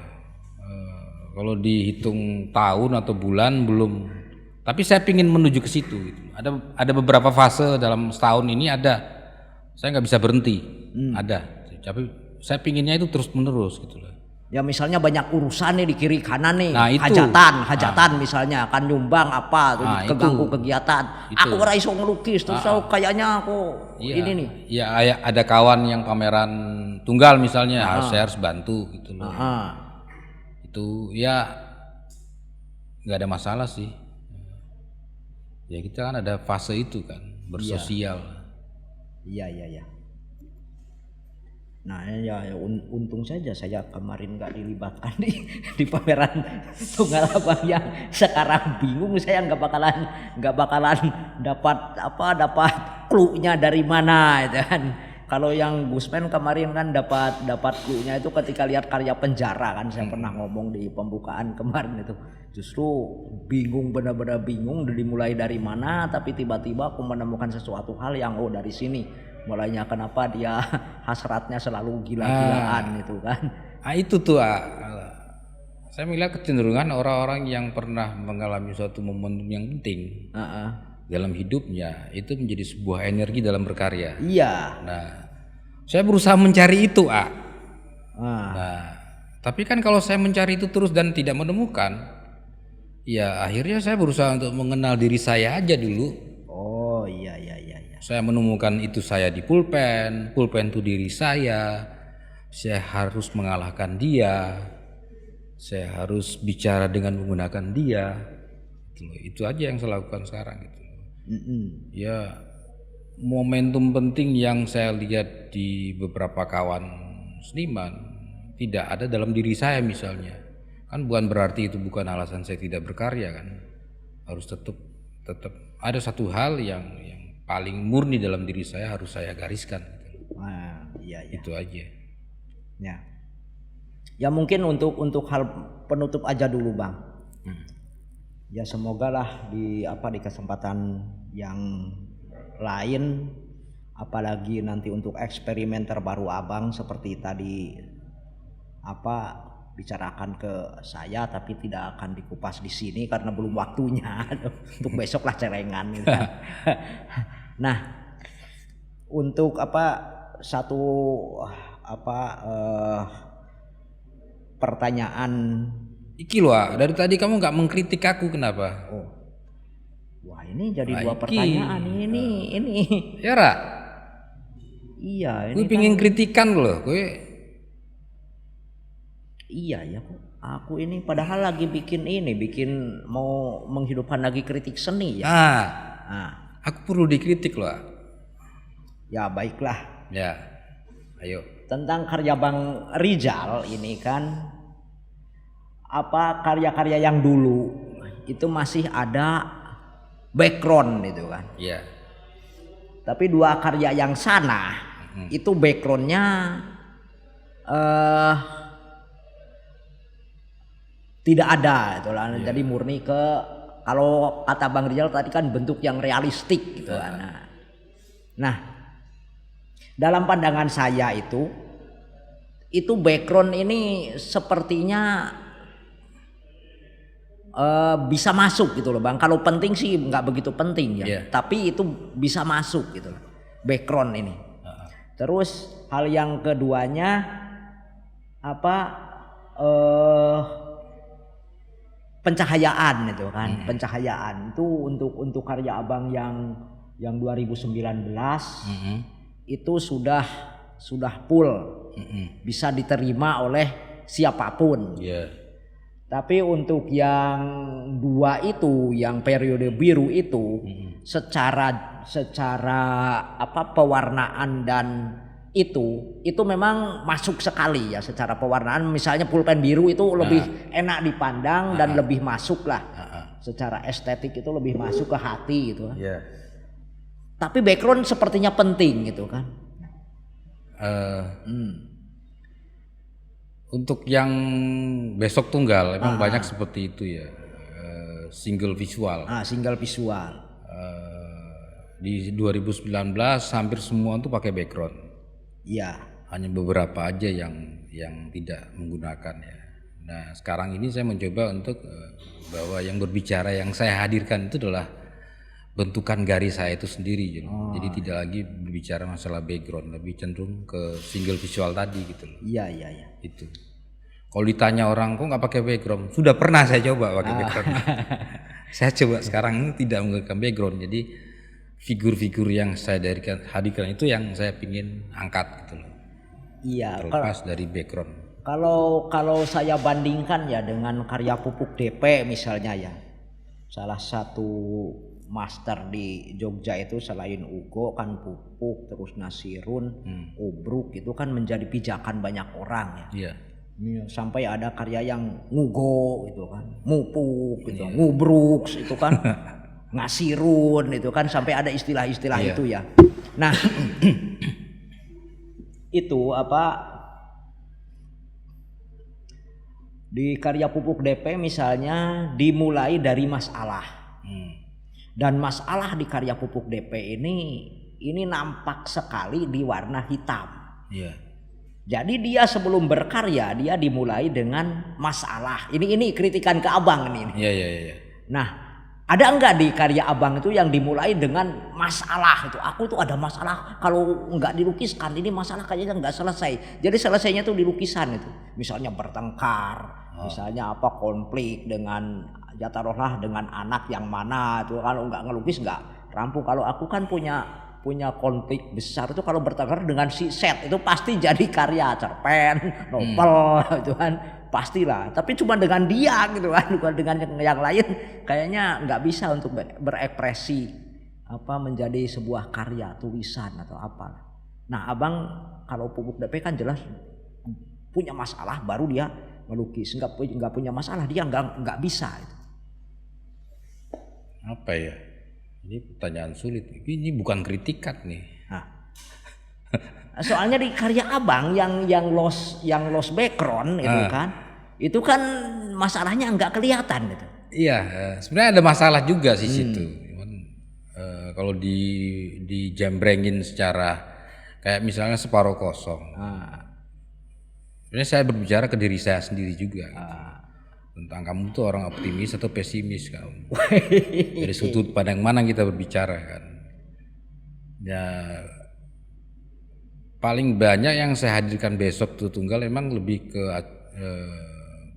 Kalau dihitung tahun atau bulan belum. Tapi saya pingin menuju ke situ. Gitu. Ada beberapa fase dalam setahun ini ada. Saya nggak bisa berhenti. Ada, tapi saya pinginnya itu terus menerus gitu loh. Ya misalnya banyak urusan nih di kiri kanan nih, nah, hajatan misalnya akan nyumbang apa, keganggu kegiatan. Aku ora iso ngelukis terus kayaknya aku ini nih. Iya, ada kawan yang pameran tunggal misalnya, saya harus bantu gitu loh. Itu ya nggak ada masalah sih. Ya kita kan ada fase itu kan. bersosial. Iya. Nah ya untung saja saya kemarin nggak dilibatkan di pameran Tunggal Abang yang sekarang bingung saya nggak bakalan dapat clue-nya dari mana itu kan. Kalau yang Gusman kemarin kan dapat clue-nya itu ketika lihat karya Penjara kan, saya pernah ngomong di pembukaan kemarin itu. Justru bingung, benar-benar bingung dimulai dari mana, tapi tiba-tiba aku menemukan sesuatu hal yang dari sini. Mulainya kenapa dia hasratnya selalu gila-gilaan itu kan. Itu tuh saya melihat kecenderungan orang-orang yang pernah mengalami suatu momentum yang penting dalam hidupnya itu menjadi sebuah energi dalam berkarya. Iya. Nah, saya berusaha mencari itu, Nah, tapi kan kalau saya mencari itu terus dan tidak menemukan, ya akhirnya saya berusaha untuk mengenal diri saya aja dulu. Oh iya. Saya menemukan itu saya di pulpen itu diri saya harus mengalahkan dia, saya harus bicara dengan menggunakan dia, itu aja yang saya lakukan sekarang gitu. Ya momentum penting yang saya lihat di beberapa kawan seniman tidak ada dalam diri saya misalnya, kan bukan berarti itu bukan alasan saya tidak berkarya kan, harus tetap ada satu hal yang paling murni dalam diri saya harus saya gariskan. Iya. Itu aja. Ya mungkin untuk hal penutup aja dulu Bang. Ya semoga lah di kesempatan yang lain, apalagi nanti untuk eksperimen terbaru Abang seperti tadi bicarakan ke saya, tapi tidak akan dikupas di sini karena belum waktunya. Untuk besok lah cerengan gitu kan. Nah, untuk pertanyaan iki loh, dari tadi kamu nggak mengkritik aku kenapa? Wah ini jadi dua pertanyaan ini. Ya Ra? Iya. Gue pengen kritikan loh, gue. Iya ya, aku ini padahal lagi bikin mau menghidupkan lagi kritik seni ya. Aku perlu dikritik loh. Ya baiklah. Ya, ayo. Tentang karya Bang Rizal ini kan, karya-karya yang dulu itu masih ada background gitu kan. Iya. Tapi dua karya yang sana itu backgroundnya tidak ada itulah. Jadi murni ke, kalau kata Bang Rizal tadi kan bentuk yang realistik gitu kan. Nah, dalam pandangan saya itu background ini sepertinya bisa masuk gitu loh Bang. Kalau penting sih nggak begitu penting ya. Tapi itu bisa masuk gitu loh, background ini. Terus hal yang keduanya pencahayaan itu kan. Pencahayaan itu untuk karya Abang yang 2019 itu sudah full, bisa diterima oleh siapapun. Tapi untuk yang dua itu, yang periode biru itu, secara pewarnaan dan itu memang masuk sekali ya secara pewarnaan. Misalnya pulpen biru itu lebih enak dipandang dan lebih masuk lah. Secara estetik itu lebih masuk ke hati gitu kan. Tapi background sepertinya penting gitu kan. Untuk yang besok tunggal memang banyak seperti itu ya, single visual. Single visual. Di 2019 hampir semua itu pakai background. Iya. Hanya beberapa aja yang tidak menggunakan ya. Nah sekarang ini saya mencoba untuk bahwa yang berbicara yang saya hadirkan itu adalah bentukan garis saya itu sendiri gitu. Jadi tidak lagi berbicara masalah background, lebih cenderung ke single visual tadi gitu loh. Iya. Itu. Kalau ditanya orang kok nggak pakai background, sudah pernah saya coba pakai background. Saya coba sekarang ini tidak menggunakan background, jadi figur-figur yang saya hadirkan itu yang saya pingin angkat gitu loh. Iya. Terlepas dari background. Kalau saya bandingkan ya dengan karya Pupuk DP misalnya ya, salah satu master di Jogja itu selain Ugo kan Pupuk, terus Nasirun, Ubruk itu kan menjadi pijakan banyak orang ya. Sampai ada karya yang Ngugo itu kan, Mupuk gitu, Ngubruk itu kan, Ngasirun itu kan, sampai ada istilah-istilah itu ya. Nah itu di karya Pupuk DP misalnya dimulai dari masalah. Dan masalah di karya Pupuk DP ini nampak sekali di warna hitam. Jadi dia sebelum berkarya dia dimulai dengan masalah. Ini kritikan ke Abang ini. Nah, ada enggak di karya Abang itu yang dimulai dengan masalah itu? Aku tuh ada masalah, kalau enggak dilukiskan ini masalah kayaknya enggak selesai. Jadi selesainya tuh di lukisan itu. Misalnya bertengkar, misalnya konflik dengan Jatarohlah dengan anak yang mana itu, kalau enggak ngelukis enggak rampung. Kalau aku kan punya konflik besar itu, kalau bertengkar dengan si Set itu pasti jadi karya cerpen, novel itu kan pastilah. Tapi cuma dengan dia gitu kan, bukan dengan yang lain kayaknya nggak bisa untuk berekspresi menjadi sebuah karya tulisan atau apa. Nah Abang kalau Pupuk DP kan jelas punya masalah baru dia melukis, nggak punya masalah dia nggak bisa itu. Apa ya? Ini pertanyaan sulit. Ini bukan kritikan nih. Soalnya di karya Abang yang lost background itu kan masalahnya nggak kelihatan gitu. Iya, sebenarnya ada masalah juga sih situ. Kalau dijembrengin secara kayak misalnya separuh kosong. Sebenarnya saya berbicara ke diri saya sendiri juga. Tentang kamu tuh orang optimis atau pesimis kamu. Dari sudut pandang mana kita berbicara kan. Ya paling banyak yang saya hadirkan besok tuh tunggal emang lebih ke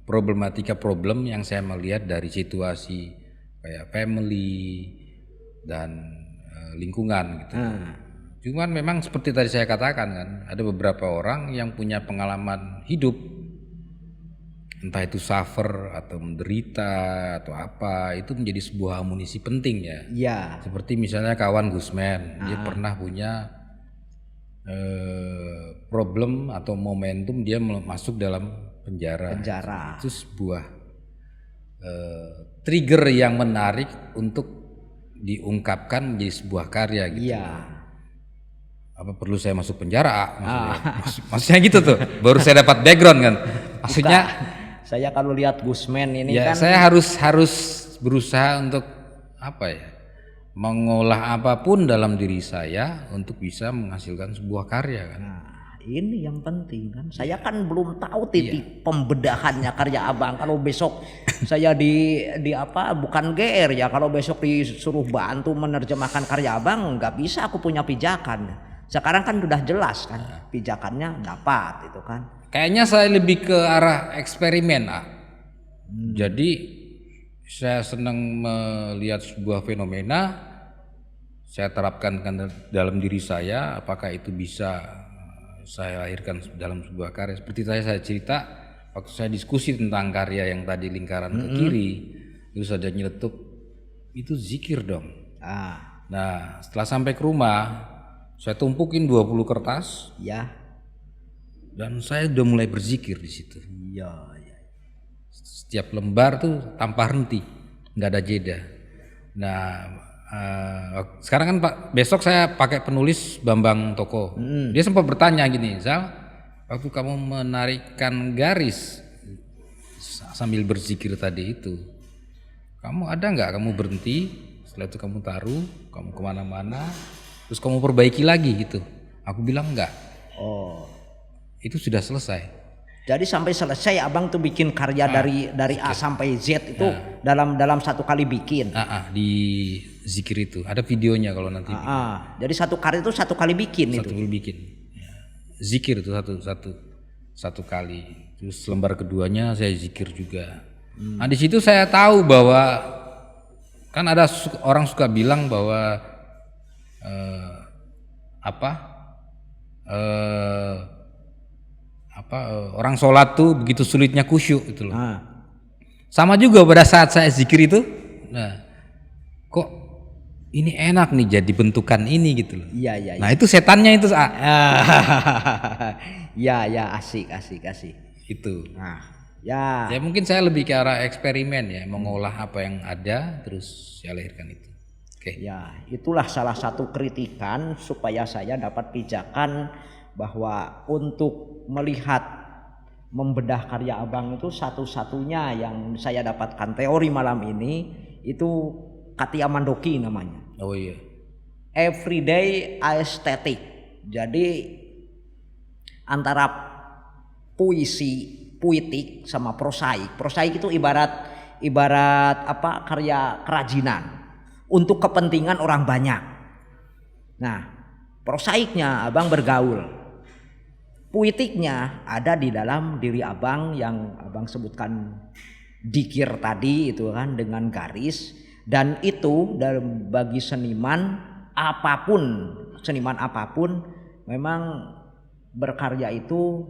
problematika problem yang saya melihat dari situasi kayak family dan lingkungan gitu. Cuman memang seperti tadi saya katakan kan, ada beberapa orang yang punya pengalaman hidup, entah itu suffer atau menderita atau apa, itu menjadi sebuah amunisi penting ya. Seperti misalnya kawan Gusman, dia pernah punya problem atau momentum dia masuk dalam penjara. Itu sebuah trigger yang menarik untuk diungkapkan menjadi sebuah karya gitu. Apa perlu saya masuk penjara? Maksudnya gitu tuh. Baru saya dapat background kan. Maksudnya saya kalau lihat Gusman ini kan saya harus berusaha untuk mengolah apapun dalam diri saya untuk bisa menghasilkan sebuah karya kan. Ini yang penting kan. Saya kan belum tahu titik pembedahannya karya Abang. Kalau besok saya bukan GR ya, kalau besok disuruh bantu menerjemahkan karya Abang nggak bisa aku punya pijakan. Sekarang kan sudah jelas kan pijakannya dapat itu kan. Kayaknya saya lebih ke arah eksperimen. Jadi saya senang melihat sebuah fenomena, saya terapkan dalam diri saya, apakah itu bisa saya lahirkan dalam sebuah karya. Seperti saya cerita waktu saya diskusi tentang karya yang tadi lingkaran ke kiri, terus ada nyeletuk, itu zikir dong. Nah setelah sampai ke rumah saya tumpukin 20 kertas, dan saya udah mulai berzikir di situ. Setiap lembar tuh tanpa henti, nggak ada jeda. Nah sekarang kan Pak, besok saya pakai penulis Bambang Toko. Dia sempat bertanya gini, Zal, waktu kamu menarikkan garis sambil berzikir tadi itu, kamu ada nggak kamu berhenti, setelah itu kamu taruh, kamu kemana-mana, terus kamu perbaiki lagi gitu? Aku bilang enggak. Itu sudah selesai. Jadi sampai selesai Abang tuh bikin karya dari A sampai Z itu dalam satu kali bikin. Di zikir itu ada videonya kalau nanti. Jadi satu karya itu satu kali bikin itu. Satu kali bikin. Zikir itu satu kali. Terus lembar keduanya saya zikir juga. Nah di situ saya tahu bahwa kan ada orang suka bilang bahwa orang sholat tuh begitu sulitnya khusyuk gitu loh. Sama juga pada saat saya zikir itu, nah kok ini enak nih jadi bentukan ini gitu loh. Iya. Nah, itu setannya itu. Ya, asik. Itu. Nah, ya. Ya mungkin saya lebih ke arah eksperimen ya, mengolah apa yang ada terus saya lahirkan itu. Oke. Ya, itulah salah satu kritikan supaya saya dapat pijakan bahwa untuk melihat membedah karya Abang itu satu-satunya yang saya dapatkan teori malam ini itu Katia Mandoki namanya. Oh iya. Everyday aesthetic. Jadi antara puitik sama prosaik. Prosaik itu ibarat apa? Karya kerajinan untuk kepentingan orang banyak. Nah, prosaiknya Abang bergaul. Puitiknya ada di dalam diri Abang yang Abang sebutkan dikir tadi itu kan dengan garis. Dan itu bagi seniman apapun memang berkarya itu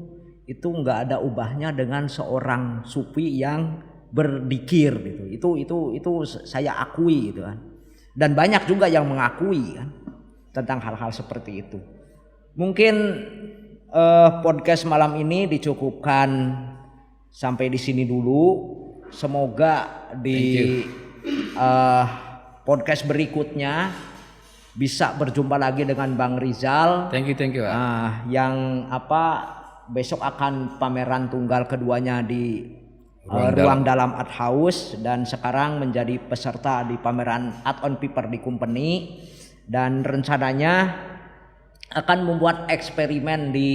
nggak ada ubahnya dengan seorang sufi yang berdikir gitu. Itu saya akui gitu kan. Dan banyak juga yang mengakui kan tentang hal-hal seperti itu. Mungkin podcast malam ini dicukupkan sampai di sini dulu. Semoga di podcast berikutnya bisa berjumpa lagi dengan Bang Rizal. Thank you. Yang besok akan pameran tunggal keduanya di ruang dalam Art House dan sekarang menjadi peserta di pameran Art on Paper di Company dan rencananya akan membuat eksperimen di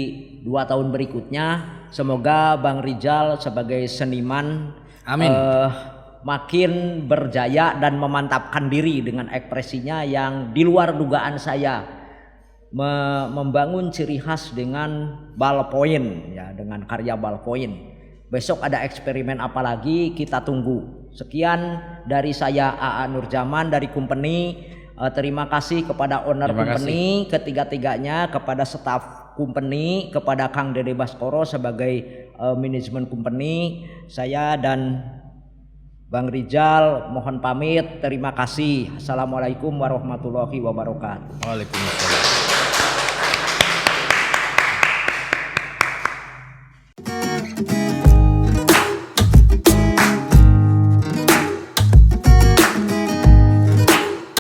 2 tahun berikutnya. Semoga Bang Rizal sebagai seniman makin berjaya dan memantapkan diri dengan ekspresinya yang di luar dugaan saya, membangun ciri khas dengan ballpoint ya, dengan karya ballpoint. Besok ada eksperimen apa lagi kita tunggu. Sekian dari saya AA Nurjaman dari Company. Terima kasih kepada owner Company ketiga-tiganya, kepada staf Company, kepada Kang Dede Baskoro sebagai manajemen Company. Saya dan Bang Rizal mohon pamit. Terima kasih. Assalamualaikum warahmatullahi wabarakatuh. Waalaikumsalam.